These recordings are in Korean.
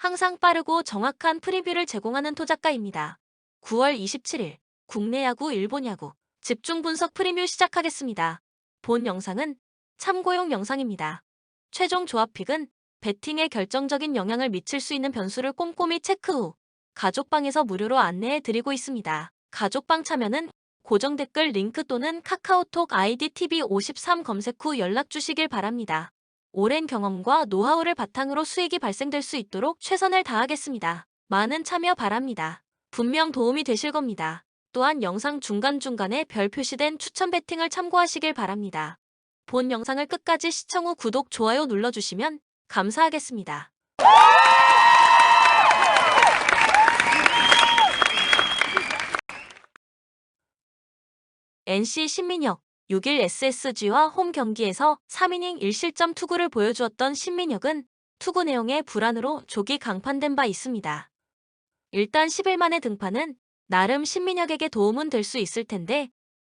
항상 빠르고 정확한 프리뷰를 제공하는 토작가입니다. 9월 27일 국내 야구, 일본 야구 집중 분석 프리뷰 시작하겠습니다. 본 영상은 참고용 영상입니다. 최종 조합픽은 배팅에 결정적인 영향을 미칠 수 있는 변수를 꼼꼼히 체크 후 가족방에서 무료로 안내해 드리고 있습니다. 가족방 참여는 고정 댓글 링크 또는 카카오톡 아이디 TV53 검색 후 연락 주시길 바랍니다. 오랜 경험과 노하우를 바탕으로 수익이 발생될 수 있도록 최선을 다하겠습니다. 많은 참여 바랍니다. 분명 도움이 되실 겁니다. 또한 영상 중간중간에 별 표시된 추천 배팅을 참고하시길 바랍니다. 본 영상을 끝까지 시청 후 구독, 좋아요 눌러주시면 감사하겠습니다. NC 신민혁 6일 SSG와 홈 경기에서 3이닝 1실점 투구를 보여주었던 신민혁은 투구 내용에 불안으로 조기 강판된 바 있습니다. 일단 10일 만에 등판은 나름 신민혁에게 도움은 될 수 있을 텐데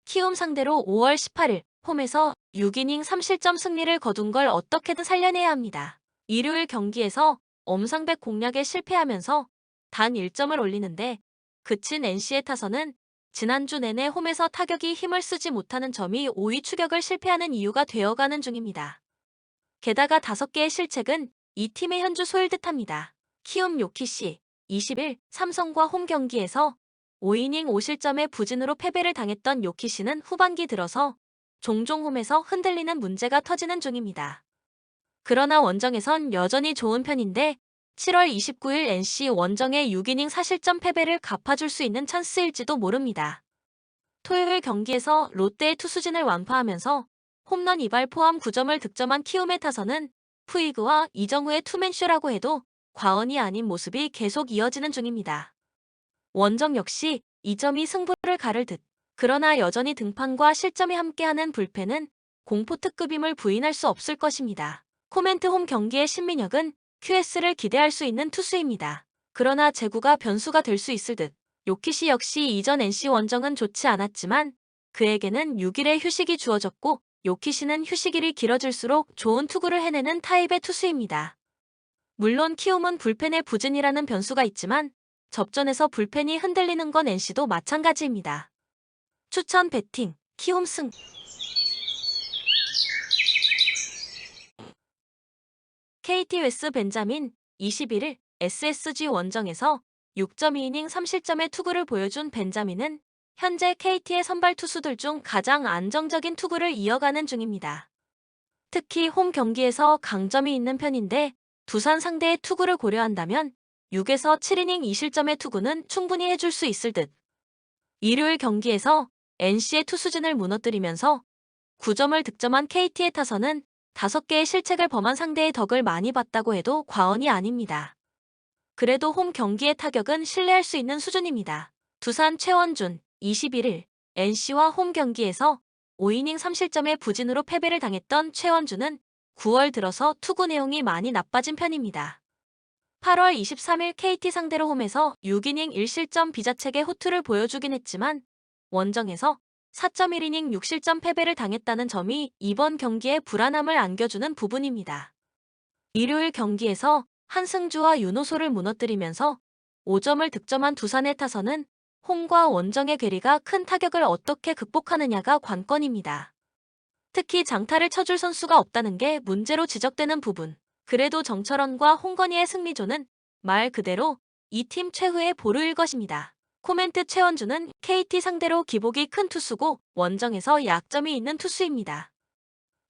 키움 상대로 5월 18일 홈에서 6이닝 3실점 승리를 거둔 걸 어떻게든 살려내야 합니다. 일요일 경기에서 엄상백 공략에 실패하면서 단 1점을 올리는데 그친 NC의 타선은 지난주 내내 홈에서 타격이 힘을 쓰지 못하는 점이 5위 추격을 실패하는 이유가 되어가는 중입니다. 게다가 5개의 실책은 이 팀의 현주 소일 듯합니다. 키움 요키시 20일 삼성과 홈 경기에서 5이닝 5실점의 부진으로 패배를 당했던 요키시는 후반기 들어서 종종 홈에서 흔들리는 문제가 터지는 중입니다. 그러나 원정에선 여전히 좋은 편인데 7월 29일 NC 원정의 6이닝 4실점 패배를 갚아줄 수 있는 찬스일지도 모릅니다. 토요일 경기에서 롯데의 투수진을 완파하면서 홈런 2발 포함 9점을 득점한 키움의 타선은 푸이그와 이정우의 투맨쇼라고 해도 과언이 아닌 모습이 계속 이어지는 중입니다. 원정 역시 2점이 승부를 가를 듯. 그러나 여전히 등판과 실점이 함께하는 불펜은 공포 특급임을 부인할 수 없을 것입니다. 코멘트 홈 경기의 신민혁은 QS를 기대할 수 있는 투수입니다. 그러나 제구가 변수가 될 수 있을 듯. 요키시 역시 이전 NC 원정은 좋지 않았지만 그에게는 6일의 휴식이 주어졌고 요키시는 휴식일이 길어질수록 좋은 투구를 해내는 타입의 투수입니다. 물론 키움은 불펜의 부진이라는 변수가 있지만 접전에서 불펜이 흔들리는 건 NC도 마찬가지입니다. 추천 배팅, 키움 승. KT 웨스 벤자민 21일 SSG 원정에서 6.2이닝 3실점의 투구를 보여준 벤자민은 현재 KT의 선발 투수들 중 가장 안정적인 투구를 이어가는 중입니다. 특히 홈 경기에서 강점이 있는 편인데 두산 상대의 투구를 고려한다면 6에서 7이닝 2실점의 투구는 충분히 해줄 수 있을 듯. 일요일 경기에서 NC의 투수진을 무너뜨리면서 9점을 득점한 KT의 타선은 5개의 실책을 범한 상대의 덕을 많이 봤다고 해도 과언이 아닙니다. 그래도 홈 경기의 타격은 신뢰할 수 있는 수준입니다. 두산 최원준 21일 NC와 홈 경기에서 5이닝 3실점의 부진으로 패배를 당했던 최원준은 9월 들어서 투구 내용이 많이 나빠진 편입니다. 8월 23일 KT 상대로 홈에서 6이닝 1실점 비자책의 호투를 보여주긴 했지만 원정에서 4.1이닝 6실점 패배를 당했다는 점이 이번 경기에 불안함을 안겨주는 부분입니다. 일요일 경기에서 한승주와 윤호소를 무너뜨리면서 5점을 득점한 두산의 타선은 홈과 원정의 괴리가 큰 타격을 어떻게 극복하느냐가 관건입니다. 특히 장타를 쳐줄 선수가 없다는 게 문제로 지적되는 부분. 그래도 정철원과 홍건희의 승리조는 말 그대로 이 팀 최후의 보루일 것입니다. 코멘트 최원주는 KT 상대로 기복이 큰 투수고 원정에서 약점이 있는 투수입니다.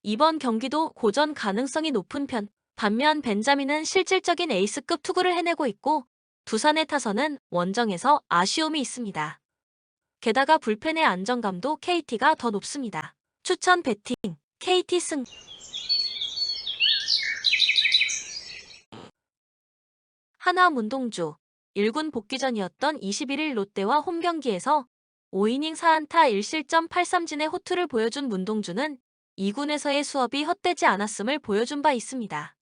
이번 경기도 고전 가능성이 높은 편, 반면 벤자민은 실질적인 에이스급 투구를 해내고 있고 두산의 타선은 원정에서 아쉬움이 있습니다. 게다가 불펜의 안정감도 KT가 더 높습니다. 추천 배팅, KT 승. 하나 문동주 1군 복귀전이었던 21일 롯데와 홈 경기에서 5이닝 4안타 1실점 8삼진의 호투를 보여준 문동주는 2군에서의 수업이 헛되지 않았음을 보여준 바 있습니다.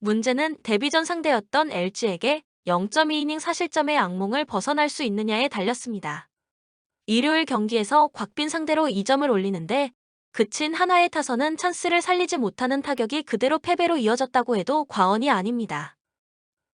문제는 데뷔전 상대였던 LG에게 0.2이닝 4실점의 악몽을 벗어날 수 있느냐에 달렸습니다. 일요일 경기에서 곽빈 상대로 2점을 올리는데 그친 한화의 타선은 찬스를 살리지 못하는 타격이 그대로 패배로 이어졌다고 해도 과언이 아닙니다.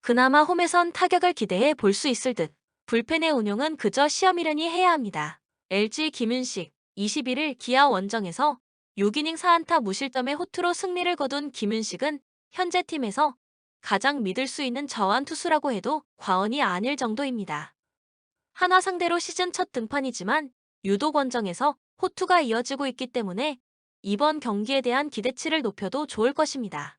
그나마 홈에선 타격을 기대해 볼 수 있을 듯. 불펜의 운용은 그저 시험이려니 해야 합니다. LG 김윤식 21일 기아 원정에서 6이닝 4안타 무실점의 호투로 승리를 거둔 김윤식은 현재 팀에서 가장 믿을 수 있는 저완 투수라고 해도 과언이 아닐 정도입니다. 한화 상대로 시즌 첫 등판이지만 유독 원정에서 호투가 이어지고 있기 때문에 이번 경기에 대한 기대치를 높여도 좋을 것입니다.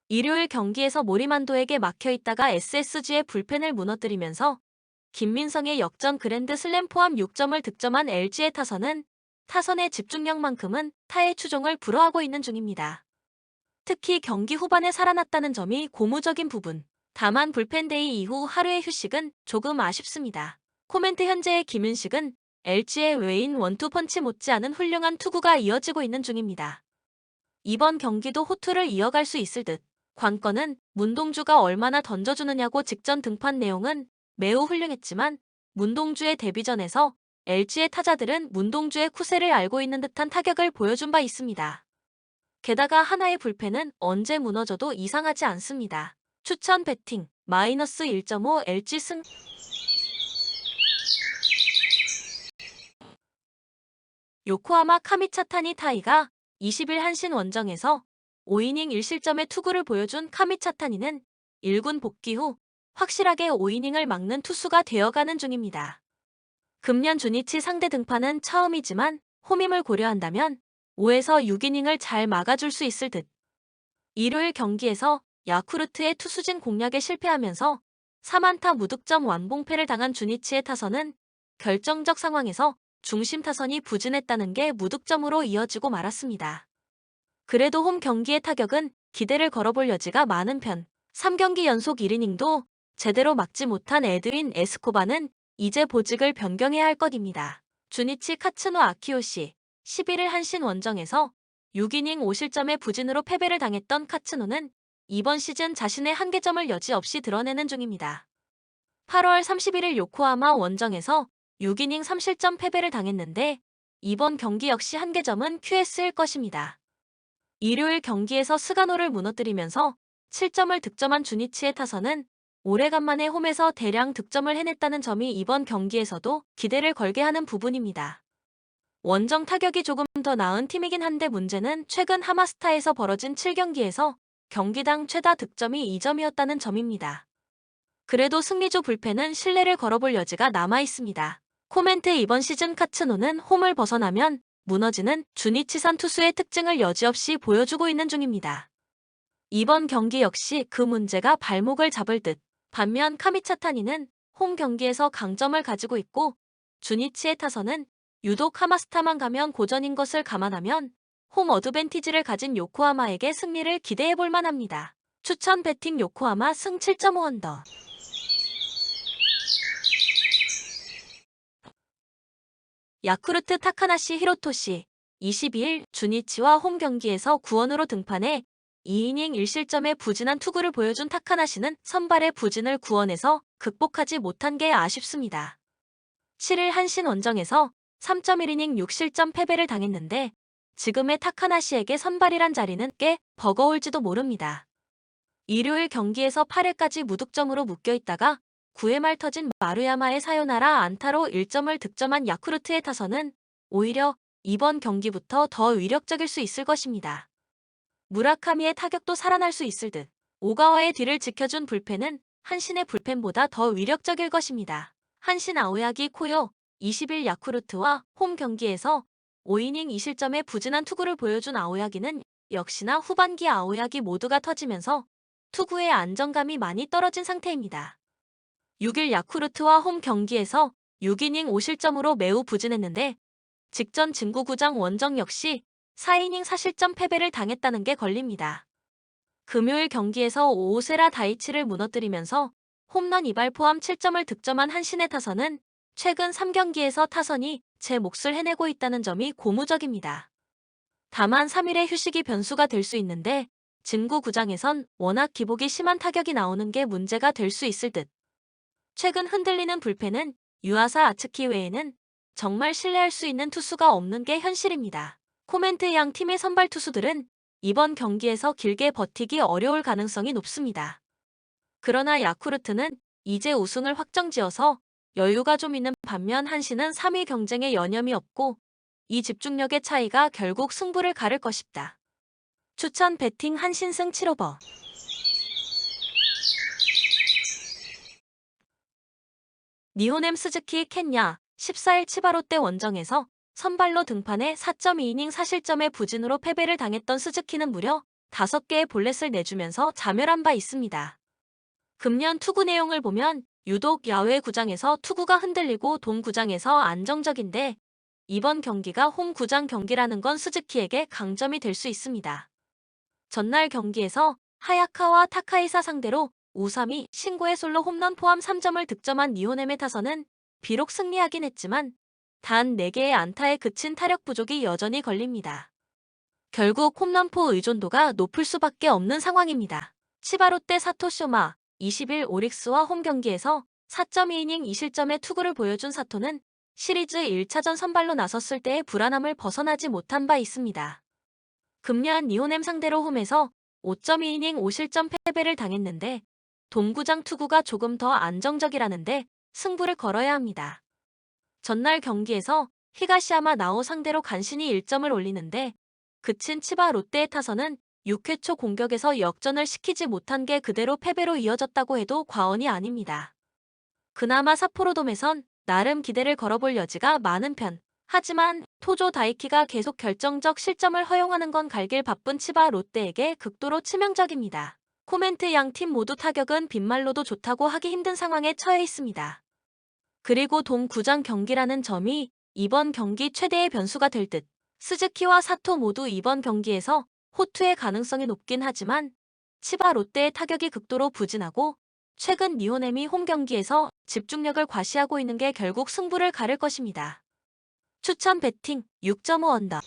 일요일 경기에서 모리만도에게 막혀있다가 SSG의 불펜을 무너뜨리면서 김민성의 역전 그랜드 슬램 포함 6점을 득점한 LG의 타선은 타선의 집중력만큼은 타의 추종을 불허하고 있는 중입니다. 특히 경기 후반에 살아났다는 점이 고무적인 부분. 다만 불펜데이 이후 하루의 휴식은 조금 아쉽습니다. 코멘트 현재의 김윤식은 LG의 외인 원투펀치 못지않은 훌륭한 투구가 이어지고 있는 중입니다. 이번 경기도 호투를 이어갈 수 있을 듯. 관건은 문동주가 얼마나 던져주느냐고 직전 등판 내용은 매우 훌륭했지만 문동주의 데뷔전에서 LG의 타자들은 문동주의 쿠세를 알고 있는 듯한 타격을 보여준 바 있습니다. 게다가 하나의 불펜은 언제 무너져도 이상하지 않습니다. 추천 배팅 마이너스 1.5 LG 승 요코하마 카미차타니 타이가 20일 한신 원정에서 5이닝 1실점의 투구를 보여준 카미차타니는 1군 복귀 후 확실하게 5이닝을 막는 투수가 되어가는 중입니다. 금년 주니치 상대 등판은 처음이지만 홈임을 고려한다면 5에서 6이닝을 잘 막아줄 수 있을 듯. 일요일 경기에서 야쿠르트의 투수진 공략에 실패하면서 3안타 무득점 완봉패를 당한 주니치의 타선은 결정적 상황에서 중심 타선이 부진했다는 게 무득점으로 이어지고 말았습니다. 그래도 홈 경기의 타격은 기대를 걸어볼 여지가 많은 편. 3경기 연속 1이닝도 제대로 막지 못한 에드윈 에스코바는 이제 보직을 변경해야 할 것입니다. 주니치 카츠노 아키요시 11일 한신 원정에서 6이닝 5실점의 부진으로 패배를 당했던 카츠노는 이번 시즌 자신의 한계점을 여지없이 드러내는 중입니다. 8월 31일 요코하마 원정에서 6이닝 3실점 패배를 당했는데 이번 경기 역시 한계점은 QS일 것입니다. 일요일 경기에서 스가노를 무너뜨리면서 7점을 득점한 주니치의 타선은 오래간만에 홈에서 대량 득점을 해냈다는 점이 이번 경기에서도 기대를 걸게 하는 부분입니다. 원정 타격이 조금 더 나은 팀이긴 한데 문제는 최근 하마스타에서 벌어진 7경기에서 경기당 최다 득점이 2점이었다는 점입니다. 그래도 승리조 불펜은 신뢰를 걸어볼 여지가 남아있습니다. 코멘트 이번 시즌 카츠노는 홈을 벗어나면 무너지는 주니치산 투수의 특징을 여지없이 보여주고 있는 중입니다. 이번 경기 역시 그 문제가 발목을 잡을 듯. 반면 카미차타니는 홈 경기에서 강점을 가지고 있고 주니치의 타선은 유독 하마스타만 가면 고전인 것을 감안하면 홈 어드밴티지를 가진 요코하마에게 승리를 기대해볼 만합니다. 추천 배팅 요코하마 승 7.5 언더. 야쿠르트 타카나시 히로토시 22일 주니치와 홈 경기에서 구원으로 등판해 2이닝 1실점의 부진한 투구를 보여준 타카나시는 선발의 부진을 구원해서 극복하지 못한 게 아쉽습니다. 7일 한신 원정에서 3.1이닝 6실점 패배를 당했는데 지금의 타카나시에게 선발이란 자리는 꽤 버거울지도 모릅니다. 일요일 경기에서 8회까지 무득점으로 묶여있다가 9회 말 터진 마루야마의 사요나라 안타로 1점을 득점한 야쿠르트의 타선은 오히려 이번 경기부터 더 위력적일 수 있을 것입니다. 무라카미의 타격도 살아날 수 있을 듯. 오가와의 뒤를 지켜준 불펜은 한신의 불펜보다 더 위력적일 것입니다. 한신 아오야기 코요 20일 야쿠르트와 홈 경기에서 5이닝 2실점의 부진한 투구를 보여준 아오야기는 역시나 후반기 아오야기 모두가 터지면서 투구의 안정감이 많이 떨어진 상태입니다. 6일 야쿠르트와 홈 경기에서 6이닝 5실점으로 매우 부진했는데 직전 진구구장 원정 역시 4이닝 4실점 패배를 당했다는 게 걸립니다. 금요일 경기에서 오오세라 다이치를 무너뜨리면서 홈런 2발 포함 7점을 득점한 한신의 타선은 최근 3경기에서 타선이 제 몫을 해내고 있다는 점이 고무적입니다. 다만 3일의 휴식이 변수가 될 수 있는데 진구구장에선 워낙 기복이 심한 타격이 나오는 게 문제가 될 수 있을 듯. 최근 흔들리는 불펜은 유아사 아츠키 외에는 정말 신뢰할 수 있는 투수가 없는 게 현실입니다. 코멘트 양 팀의 선발 투수들은 이번 경기에서 길게 버티기 어려울 가능성이 높습니다. 그러나 야쿠르트는 이제 우승을 확정지어서 여유가 좀 있는 반면 한신은 3위 경쟁에 여념이 없고 이 집중력의 차이가 결국 승부를 가를 것이다. 추천 배팅 한신승 7오버. 니호넴 스즈키 켄야 14일 치바롯데 원정에서 선발로 등판해 4.2이닝 사실점의 부진으로 패배를 당했던 스즈키는 무려 5개의 볼넷을 내주면서 자멸한 바 있습니다. 금년 투구 내용을 보면 유독 야외 구장에서 투구가 흔들리고 돔 구장에서 안정적인데 이번 경기가 홈 구장 경기라는 건 스즈키에게 강점이 될 수 있습니다. 전날 경기에서 하야카와 타카이사 상대로 5-3이 신고의 솔로 홈런 포함 3점을 득점한 니호넴의 타선은 비록 승리하긴 했지만 단 4개의 안타에 그친 타력 부족이 여전히 걸립니다. 결국 홈런포 의존도가 높을 수밖에 없는 상황입니다. 치바롯데 사토쇼마 20일 오릭스와 홈 경기에서 4.2이닝 2실점의 투구를 보여준 사토는 시리즈 1차전 선발로 나섰을 때의 불안함을 벗어나지 못한 바 있습니다. 금년 니호넴 상대로 홈에서 5.2이닝 5실점 패배를 당했는데 돔구장 투구가 조금 더 안정적이라는데 승부를 걸어야 합니다. 전날 경기에서 히가시야마 나오 상대로 간신히 1점을 올리는데 그친 치바 롯데의 타선은 6회 초 공격에서 역전을 시키지 못한 게 그대로 패배로 이어졌다고 해도 과언이 아닙니다. 그나마 삿포로돔에선 나름 기대를 걸어볼 여지가 많은 편. 하지만 토조 다이키가 계속 결정적 실점을 허용하는 건 갈길 바쁜 치바 롯데에게 극도로 치명적입니다. 코멘트 양 팀 모두 타격은 빈말로도 좋다고 하기 힘든 상황에 처해 있습니다. 그리고 돔 구장 경기라는 점이 이번 경기 최대의 변수가 될 듯. 스즈키와 사토 모두 이번 경기에서 호투의 가능성이 높긴 하지만 치바 롯데의 타격이 극도로 부진하고 최근 니호넴이 홈 경기에서 집중력을 과시하고 있는 게 결국 승부를 가를 것입니다. 추천 배팅 6.5 언더.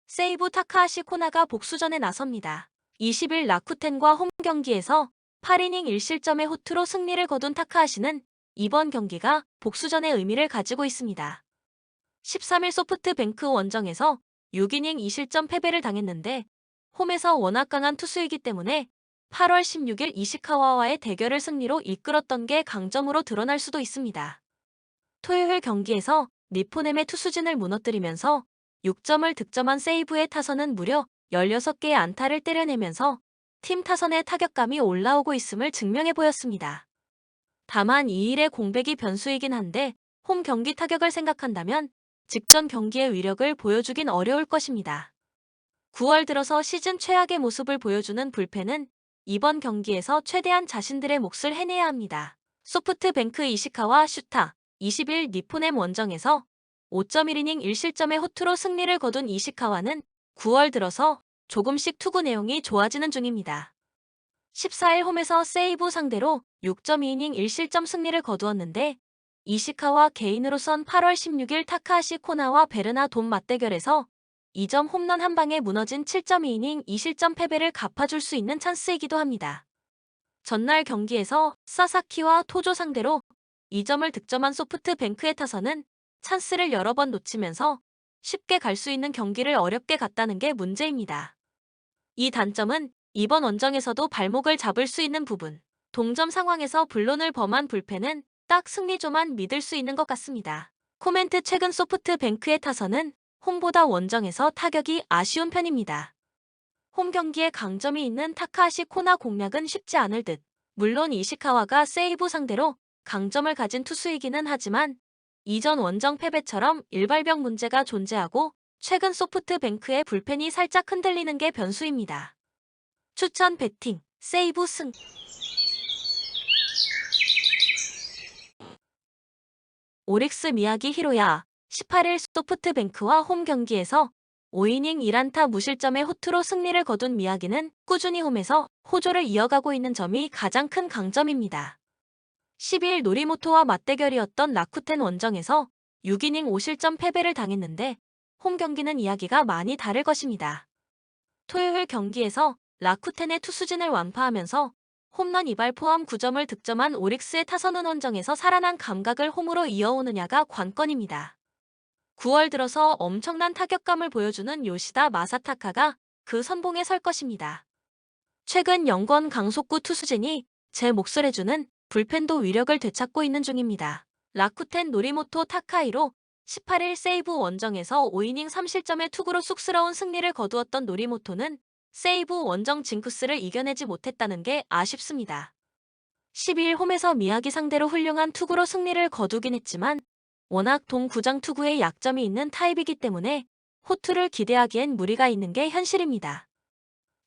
세이부 타카하시 코나가 복수전에 나섭니다. 20일 라쿠텐과 홈 경기에서 8이닝 1실점의 호투로 승리를 거둔 타카하시는 이번 경기가 복수전의 의미를 가지고 있습니다. 13일 소프트뱅크 원정에서 6이닝 2실점 패배를 당했는데 홈에서 워낙 강한 투수이기 때문에 8월 16일 이시카와와의 대결을 승리로 이끌었던 게 강점으로 드러날 수도 있습니다. 토요일 경기에서 니포넴의 투수진을 무너뜨리면서 6점을 득점한 세이브의 타선은 무려 16개의 안타를 때려내면서 팀 타선의 타격감이 올라오고 있음을 증명해 보였습니다. 다만 2일의 공백이 변수이긴 한데 홈 경기 타격을 생각한다면 직전 경기의 위력을 보여주긴 어려울 것입니다. 9월 들어서 시즌 최악의 모습을 보여주는 불펜은 이번 경기에서 최대한 자신들의 몫을 해내야 합니다. 소프트뱅크 이시카와 슈타 20일 니포넴 원정에서 5.1이닝 1실점의 호투로 승리를 거둔 이시카와는 9월 들어서 조금씩 투구 내용이 좋아지는 중입니다. 14일 홈에서 세이부 상대로 6.2이닝 1실점 승리를 거두었는데 이시카와 개인으로선 8월 16일 타카하시 코나와 베르나 돔 맞대결에서 2점 홈런 한 방에 무너진 7.2이닝 2실점 패배를 갚아줄 수 있는 찬스이기도 합니다. 전날 경기에서 사사키와 토조 상대로 2점을 득점한 소프트뱅크의 타선은 찬스를 여러 번 놓치면서 쉽게 갈 수 있는 경기를 어렵게 갔다는 게 문제입니다. 이 단점은 이번 원정에서도 발목을 잡을 수 있는 부분. 동점 상황에서 불론을 범한 불펜은 딱 승리조만 믿을 수 있는 것 같습니다. 코멘트 최근 소프트뱅크의 타선은 홈보다 원정에서 타격이 아쉬운 편입니다. 홈 경기에 강점이 있는 타카하시 코나 공략은 쉽지 않을 듯. 물론 이시카와가 세이부 상대로 강점을 가진 투수이기는 하지만 이전 원정 패배처럼 일발병 문제가 존재하고 최근 소프트뱅크의 불펜이 살짝 흔들리는 게 변수입니다. 추천 배팅 세이부 승. 오릭스 미야기 히로야 18일 소프트뱅크와 홈 경기에서 5이닝 1안타 무실점의 호투로 승리를 거둔 미야기는 꾸준히 홈에서 호조를 이어가고 있는 점이 가장 큰 강점입니다. 12일 노리모토와 맞대결이었던 라쿠텐 원정에서 6이닝 5실점 패배를 당했는데 홈 경기는 이야기가 많이 다를 것입니다. 토요일 경기에서 라쿠텐의 투수진을 완파하면서 홈런 2발 포함 9점을 득점한 오릭스의 타선은 원정에서 살아난 감각을 홈으로 이어오느냐가 관건입니다. 9월 들어서 엄청난 타격감을 보여주는 요시다 마사타카가 그 선봉에 설 것입니다. 최근 영권 강속구 투수진이 제 몫을 해주는 불펜도 위력을 되찾고 있는 중입니다. 라쿠텐 노리모토 타카이로 18일 세이브 원정에서 5이닝 3실점의 투구로 쑥스러운 승리를 거두었던 노리모토는 세이브 원정 징크스를 이겨내지 못했다는 게 아쉽습니다. 12일 홈에서 미야기 상대로 훌륭한 투구로 승리를 거두긴 했지만 워낙 동구장 투구에 약점이 있는 타입이기 때문에 호투를 기대하기엔 무리가 있는 게 현실입니다.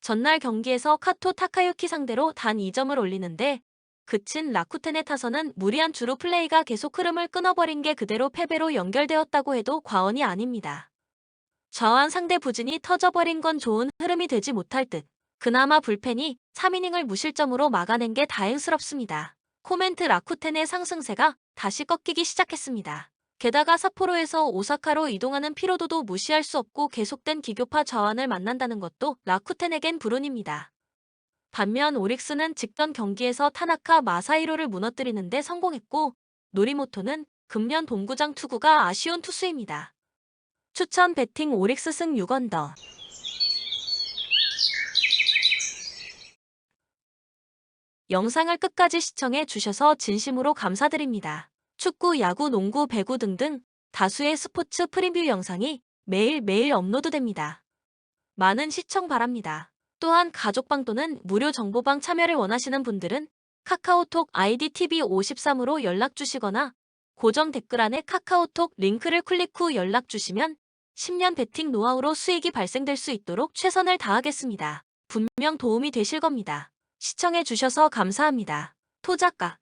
전날 경기에서 카토 타카유키 상대로 단 2점을 올리는데 그친 라쿠텐의 타선은 무리한 주루 플레이가 계속 흐름을 끊어버린 게 그대로 패배로 연결되었다고 해도 과언이 아닙니다. 저한 상대 부진이 터져버린 건 좋은 흐름이 되지 못할 듯. 그나마 불펜이 3이닝을 무실점으로 막아낸 게 다행스럽습니다. 코멘트 라쿠텐의 상승세가 다시 꺾이기 시작했습니다. 게다가 삿포로에서 오사카로 이동하는 피로도도 무시할 수 없고 계속된 기교파 저항을 만난다는 것도 라쿠텐에겐 불운입니다. 반면 오릭스는 직전 경기에서 타나카 마사히로를 무너뜨리는데 성공했고 노리모토는 금년 동구장 투구가 아쉬운 투수입니다. 추천 배팅 오릭스 승 6언더. 영상을 끝까지 시청해 주셔서 진심으로 감사드립니다. 축구, 야구, 농구, 배구 등등 다수의 스포츠 프리뷰 영상이 매일매일 업로드됩니다. 많은 시청 바랍니다. 또한 가족방 또는 무료 정보방 참여를 원하시는 분들은 카카오톡 아이디 TV53으로 연락 주시거나 고정 댓글란에 카카오톡 링크를 클릭 후 연락 주시면 10년 베팅 노하우로 수익이 발생될 수 있도록 최선을 다하겠습니다. 분명 도움이 되실 겁니다. 시청해 주셔서 감사합니다. 토작가